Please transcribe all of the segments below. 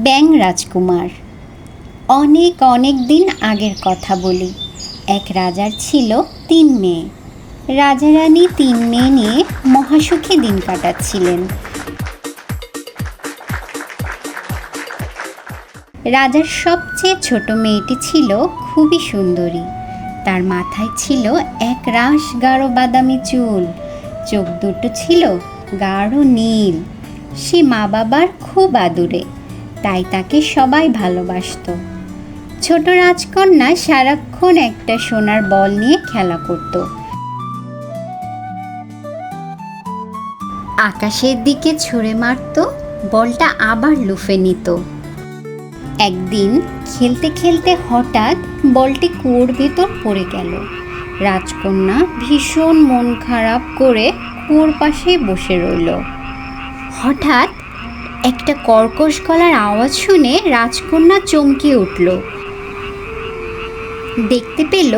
ব্যাঙ রাজকুমার। অনেক অনেক দিন আগের কথা বলি। এক রাজার ছিল 3 মেয়ে। রাজা রানী 3 মেয়ে নিয়ে মহাসুখে দিন কাটাচ্ছিলেন। রাজার সবচেয়ে ছোট মেয়েটি ছিল খুবই সুন্দরী। তার মাথায় ছিল এক রাশ গাঢ় বাদামি চুল, চোখ দুটো ছিল গাঢ় নীল। সে মা বাবার খুব আদুরে, তাই তাকে সবাই ভালোবাসতো। ছোট রাজকন্যা সারাক্ষণ একটা সোনার বল নিয়ে খেলা করত। আকাশের দিকে ছুঁড়ে মারত, বলটা আবার লুফে নিত। একদিন খেলতে খেলতে হঠাৎ বলটি কুয়োর ভেতর পড়ে গেল। রাজকন্যা ভীষণ মন খারাপ করে কুয়োর পাশে বসে রইল। হঠাৎ একটা কর্কশ গলার আওয়াজ শুনে রাজকন্যা চমকে উঠল। দেখতে পেল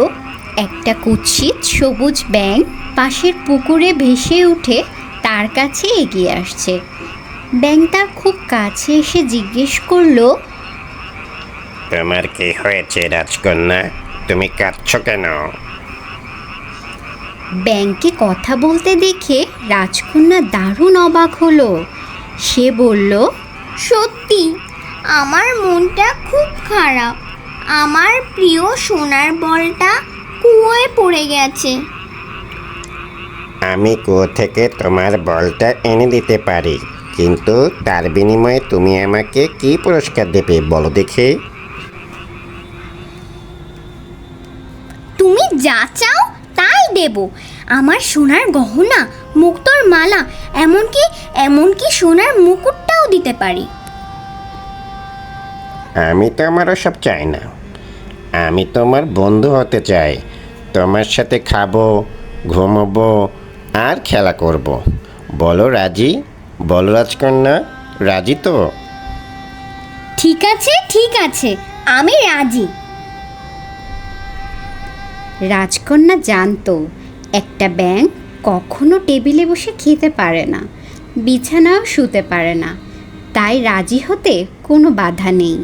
একটা কুৎসিত সবুজ ব্যাঙ পাশের পুকুরে ভেসে উঠে তার কাছে এগিয়ে আসছে। ব্যাঙ তার খুব কাছে এসে জিজ্ঞেস করলো, তোমার কি হয়েছে রাজকন্যা? তুমি কাঁদছ কেন? ব্যাঙকে কথা বলতে দেখে রাজকন্যা দারুণ অবাক হলো। সে বলল, সত্যি আমার মনটা খুব খারাপ। আমার প্রিয় সোনার বলটা কুয়োয় পড়ে গেছে। আমি কুয়ো থেকে তোমার বলটা এনে দিতে পারি, কিন্তু তার বিনিময়ে তুমি আমাকে কি পুরস্কার দেবে বলো দেখি। তুমি যা চাও তাই দেব। আমার সোনার গহনা, মুক্তোর মালা, এমনকি সোনার মুকুটটাও দিতে পারি। আমি তো আমার ওসব চাই না। আমি তোমার বন্ধু হতে চাই। তোমার সাথে খাবো, ঘুমোবো আর খেলা করব। বলো রাজি? বলো রাজকন্যা, রাজি তো? ঠিক আছে, আমি রাজি। রাজকন্যা জানতো একটা ব্যাঙ কখনো টেবিলে বসে খেতে পারে না, বিছানাও শুতে পারে না, তাই রাজি হতে কোনো বাধা নেই।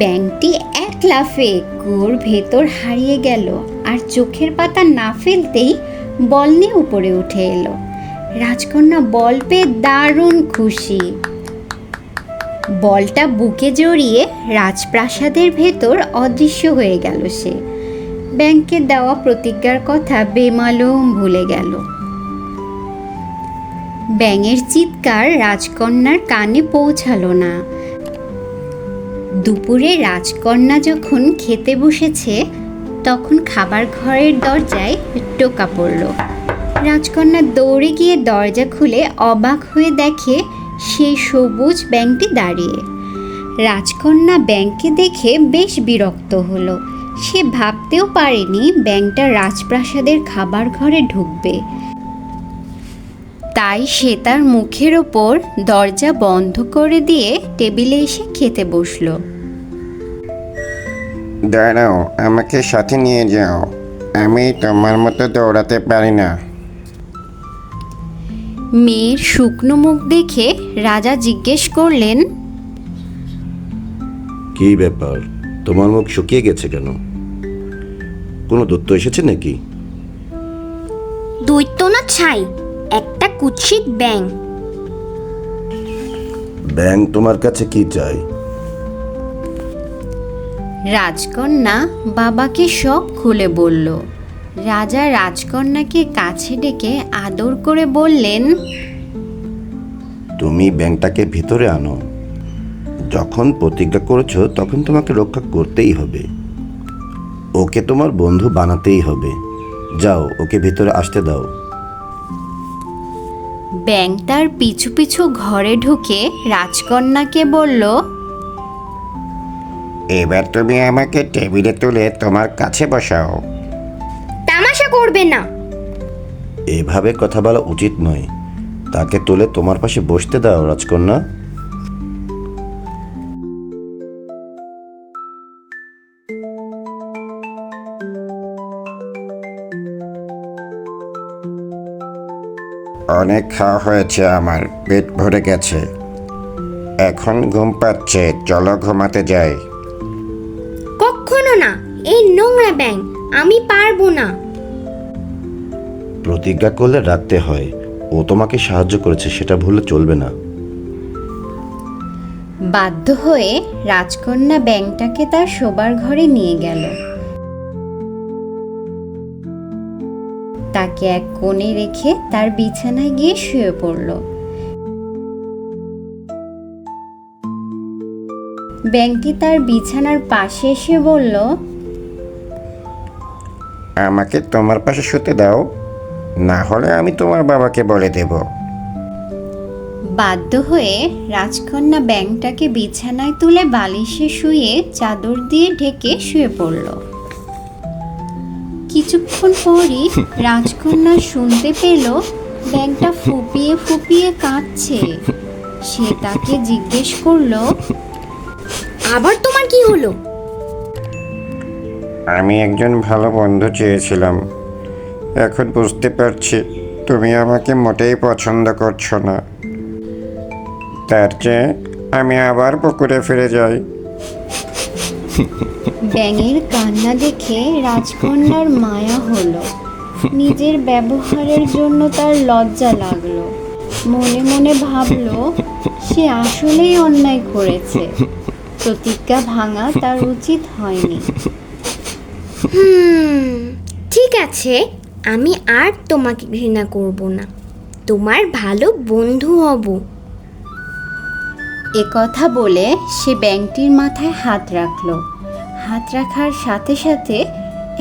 ব্যাঙটি এক লাফে কুয়োর ভেতর হারিয়ে গেল আর চোখের পাতা না ফেলতেই বল নিয়ে উপরে উঠে এলো। রাজকন্যা বল পেয়ে দারুণ খুশি। বলটা বুকে জড়িয়ে রাজপ্রাসাদের ভেতর অদৃশ্য হয়ে গেল সে। ব্যাঙকে দেওয়া প্রতিজ্ঞার কথা বেমালুম ভুলে গেল। ব্যাঙের চিৎকার রাজকন্যার কানে পৌঁছালো না। দুপুরে রাজকন্যা যখন খেতে বসেছে, তখন খাবার ঘরের দরজায় টোকা পড়ল। রাজকন্যা দৌড়ে গিয়ে দরজা খুলে অবাক হয়ে দেখে সেই সবুজ ব্যাঙটি দাঁড়িয়ে। রাজকন্যা ব্যাঙকে দেখে বেশ বিরক্ত হলো। সে ভাবতেও পারেনি ব্যাঙটা রাজপ্রাসাদের খাবার ঘরে ঢুকবে। তাই সে তার মুখের ওপর দরজা বন্ধ করে দিয়ে টেবিলে এসে খেতে বসলো। দাঁড়াও, আমাকে সাথে নিয়ে যাও। আমি তোমার মতো দৌড়াতে পারি না। মেয়ের শুকনো মুখ দেখে রাজা জিজ্ঞেস করলেন, কি ব্যাপার, তোমার মুখ শুকিয়ে গেছে কেন? কোনো দৈত্য এসেছে নাকি? দৈত্য না ছাই, একটা কুৎসিত ব্যাঙ। ব্যাঙ তোমার কাছে কি চাই? রাজকন্যা বাবাকে সব খুলে বলল। রাজা রাজকন্যাকে কাছে ডেকে আদর করে বললেন, তুমি ব্যাঙটাকে ভিতরে আনো। যখন প্রতিজ্ঞা করেছো তখন তোমাকে রক্ষা করতেই হবে। ওকে তোমার বন্ধু বানাতেই হবে। যাও, ওকে ভিতরে আসতে দাও। ব্যাঙ তার পিছু পিছু ঘরে ঢুকে রাজকন্যাকে বলল, এবার তুমি আমাকে টেবিলে তুলে তোমার কাছে বসাও। তামাশা করবে না। এভাবে কথা বলা উচিত নয়। তাকে তুলে তোমার পাশে বসতে দাও রাজকন্যা। অনেক খাওয়া হয়েছে, আমার পেট ভরে গেছে। এখন ঘুম পাচ্ছে, চলো ঘুমাতে যাই। কখনো না, এই নোংরা ব্যাঙ, আমি পারবো না। প্রতিজ্ঞা করলে রাখতে হয়। ও তোমাকে সাহায্য করেছে, সেটা ভুললে চলবে না। বাধ্য হয়ে রাজকন্যা ব্যাঙটাকে তার শোবার ঘরে নিয়ে গেল। তাকে এক কোণে রেখে তার বিছানায় গিয়ে শুয়ে পড়ল। ব্যাঙটি তার বিছানার পাশে এসে বলল, আমাকে তোমার পাশে শুতে দাও, না হলে আমি তোমার বাবাকে বলে দেব। বাধ্য হয়ে রাজকন্যা ব্যাঙটাকে বিছানায় তুলে বালিশে শুয়ে চাদর দিয়ে ঢেকে শুয়ে পড়ল। কিছুক্ষণ পরই রাজকন্যা শুনতে পেল ব্যাঙটা ফুপিয়ে ফুপিয়ে কাঁদছে। সে তাকে জিজ্ঞেস করলো, আবার তোমার কি হলো? আমি একজন ভালো বন্ধু চেয়েছিলাম, এখন বুঝতে পারছি তুমি আমাকে মোটেই পছন্দ করছো না। তার চেয়ে আমি আবার পুকুরে ফিরে যাই। ব্যাঙের কান্না দেখে রাজকন্যার মায়া হলো। নিজের ব্যবহারের জন্য তার লজ্জা লাগলো। মনে মনে ভাবলো সে আসলেই অন্যায় করেছে। প্রতিজ্ঞা ভাঙা তার উচিত হয়নি। ঠিক আছে, আমি আর তোমাকে ঘৃণা করব না, তোমার ভালো বন্ধু হব। এ কথা বলে সে ব্যাঙটির মাথায় হাত রাখলো। হাত রাখার সাথে সাথে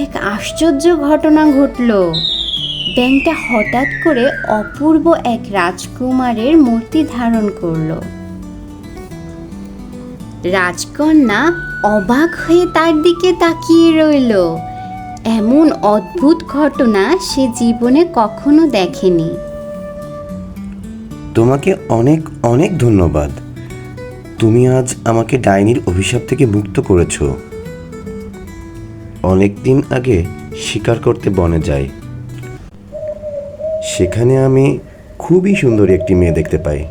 এক আশ্চর্য ঘটনা ঘটল। ব্যাঙটা হঠাৎ করে অপূর্ব এক রাজকুমারের মূর্তি ধারণ করলো। রাজকন্যা অবাক হয়ে তার দিকে তাকিয়ে রইল। এমন অদ্ভুত ঘটনা সে জীবনে কখনো দেখেনি। তোমাকে অনেক অনেক ধন্যবাদ। তুমি আজ আমাকে ডাইনির অভিশাপ থেকে মুক্ত করেছো। অনেক দিন আগে শিকার করতে বনে যাই, সেখানে আমি খুবই সুন্দরী একটি মেয়ে দেখতে পাই।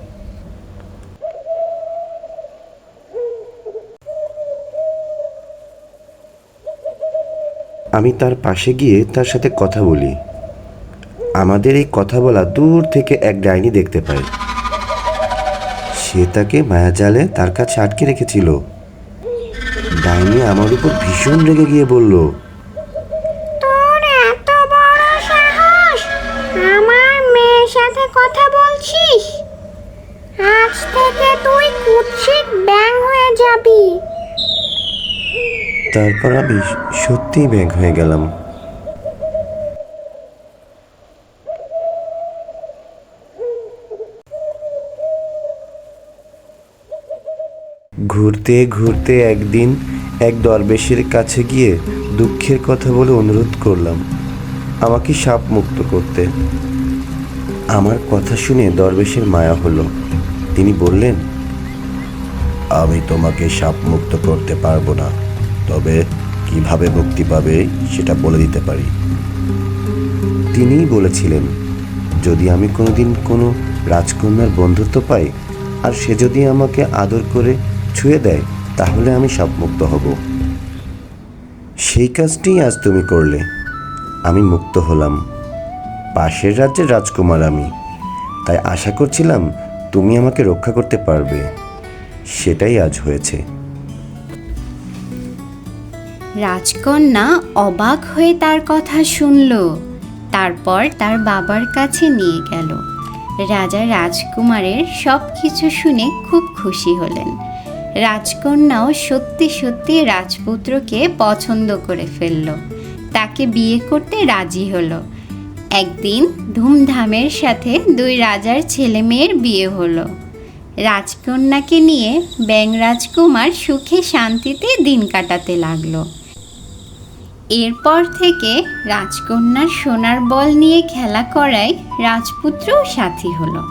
আমি তার পাশে গিয়ে তার সাথে কথা বলি। আমাদের এই কথা বলা দূর থেকে এক ডাইনি দেখতে পাই। সে তাকে মায়াজালে তার কাছে আটকে রেখেছিল। ডাইনি আমার উপর ভীষণ রেগে গিয়ে বলল, তোর এত বড় সাহস, আমার মেয়ের সাথে কথা বলছিস? আজ থেকে তুই কুৎসিত ব্যাঙ হয়ে যাবি। তারপর আমি সত্যিই ব্যাঙ হয়ে গেলাম। ঘুরতে ঘুরতে একদিন এক দরবেশের কাছে গিয়ে দুঃখের কথা বলে অনুরোধ করলাম আমাকে সাপ মুক্ত করতে। আমার কথা শুনে দরবেশের মায়া হলো। তিনি বললেন, আমি তোমাকে সাপ মুক্ত করতে পারবো না, তবে কিভাবে মুক্তি পাবে সেটা বলে দিতে পারি। তিনিই বলেছিলেন, যদি আমি কোনোদিন কোনো রাজকন্যার বন্ধুত্ব পাই আর সে যদি আমাকে আদর করে ছুঁয়ে দেয়, তাহলে আমি সাপমুক্ত হব। সেই কাজটিই আজ তুমি করলে। আমি মুক্ত হলাম। পাশের রাজ্যের রাজকুমার আমি, তাই আশা করছিলাম তুমি আমাকে রক্ষা করতে পারবে। সেটাই আজ হয়েছে। রাজকন্যা অবাক হয়ে তার কথা শুনল। তারপর তার বাবার কাছে নিয়ে গেল। রাজা রাজকুমারের সব কিছু শুনে খুব খুশি হলেন। রাজকন্যাও সত্যি সত্যি রাজপুত্রকে পছন্দ করে ফেলল। তাকে বিয়ে করতে রাজি হলো। একদিন ধুমধামের সাথে দুই রাজার ছেলে মেয়ের বিয়ে হলো। রাজকন্যাকে নিয়ে ব্যাঙ রাজকুমার সুখে শান্তিতে দিন কাটাতে লাগলো। এরপর থেকে রাজকন্যার সোনার বল নিয়ে খেলা করায় রাজপুত্রও সাথী হলো।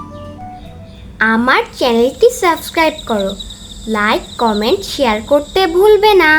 আমার চ্যানেলটি সাবস্ক্রাইব করো, লাইক, কমেন্ট, শেয়ার করতে ভুলবে না।